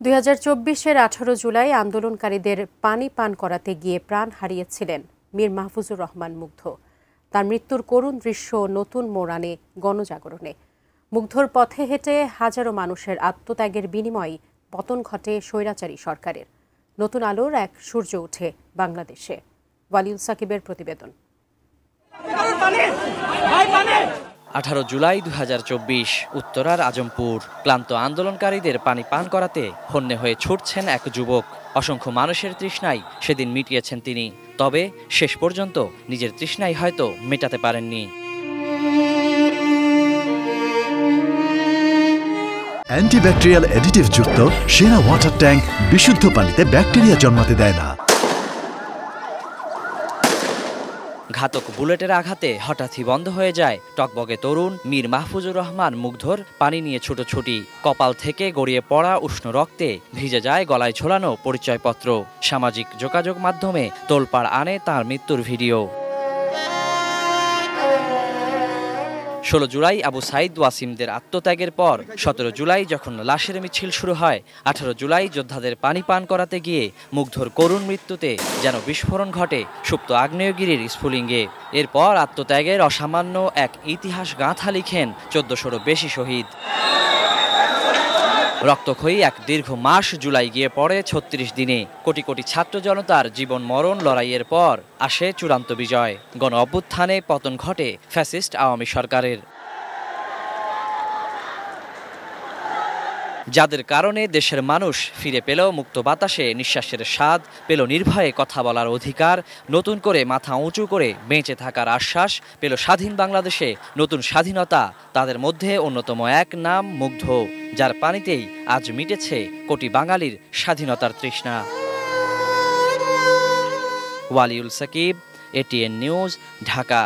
2024-এর 18 জুলাই আন্দোলনকারীদের পানি পান করাতে গিয়ে প্রাণ হারিয়েছিলেন মীর মাহফুজুর রহমান মুগ্ধ। তার মৃত্যুর করুণ দৃশ্য নতুন মোড় আনে গণজাগরণে। মুগ্ধর পথে হেঁটে হাজারো মানুষের আত্মত্যাগের বিনিময়ে পতন ঘটে স্বৈরাচারী সরকারের। নতুন আলোর এক সূর্য ওঠে বাংলাদেশে। ওয়ালিউল সাকিবের প্রতিবেদন। 18 জুলাই 2024 উত্তরার আজমপুর। ক্লান্ত আন্দোলনকারীদের পানি পান করাতে হন্যে হয়ে ছুটছেন এক যুবক। অসংখ্য মানুষের তৃষ্ণায় সেদিন মিটিয়েছেন তিনি। তবে শেষ পর্যন্ত নিজের তৃষ্ণাই হয়তো মেটাতে পারেননি। অ্যান্টিব্যাকটেরিয়াল অ্যাডিটিভ যুক্ত সেরা ওয়াটার ট্যাঙ্ক বিশুদ্ধ পানিতে ব্যাকটেরিয়া জন্মাতে দেয় না। ঘাতক বুলেটের আঘাতে হঠাৎই বন্ধ হয়ে যায় টকবগে তরুণ মীর মাহফুজুর রহমান মুগ্ধর পানি নিয়ে ছুটোছুটি। কপাল থেকে গড়িয়ে পড়া উষ্ণ রক্তে ভিজে যায় গলায় ঝোলানো পরিচয়পত্র। সামাজিক যোগাযোগ মাধ্যমে তোলপাড় আনে তার মৃত্যুর ভিডিও। 16 জুলাই আবু সাইদ ওয়াসিমদের আত্মত্যাগের পর 17 জুলাই যখন লাশের মিছিল শুরু হয়, 18 জুলাই যোদ্ধাদের পানি পান করাতে গিয়ে মুগ্ধর করুণ মৃত্যুতে যেন বিস্ফোরণ ঘটে সুপ্ত আগ্নেয়গিরির স্ফুলিঙ্গে। এরপর আত্মত্যাগের অসামান্য এক ইতিহাস গাঁথা লিখেন 1400-রও বেশি শহীদ। রক্তক্ষয়ী এক দীর্ঘ মাস জুলাই গিয়ে পড়ে 36 দিনে। কোটি কোটি ছাত্র জনতার জীবন মরণ লড়াইয়ের পর আসে চূড়ান্ত বিজয়। গণ অভ্যুত্থানে পতন ঘটে ফ্যাসিস্ট আওয়ামী সরকারের। যাদের কারণে দেশের মানুষ ফিরে পেল মুক্ত বাতাসে নিঃশ্বাসের স্বাদ, পেল নির্ভয়ে কথা বলার অধিকার, নতুন করে মাথা উঁচু করে বেঁচে থাকার আশ্বাস, পেল স্বাধীন বাংলাদেশে নতুন স্বাধীনতা। তাদের মধ্যে অন্যতম এক নাম মুগ্ধ, যার পানিতেই আজ মিটেছে কোটি বাঙালির স্বাধীনতার তৃষ্ণা। Waliul Sakib, ATN news, Dhaka.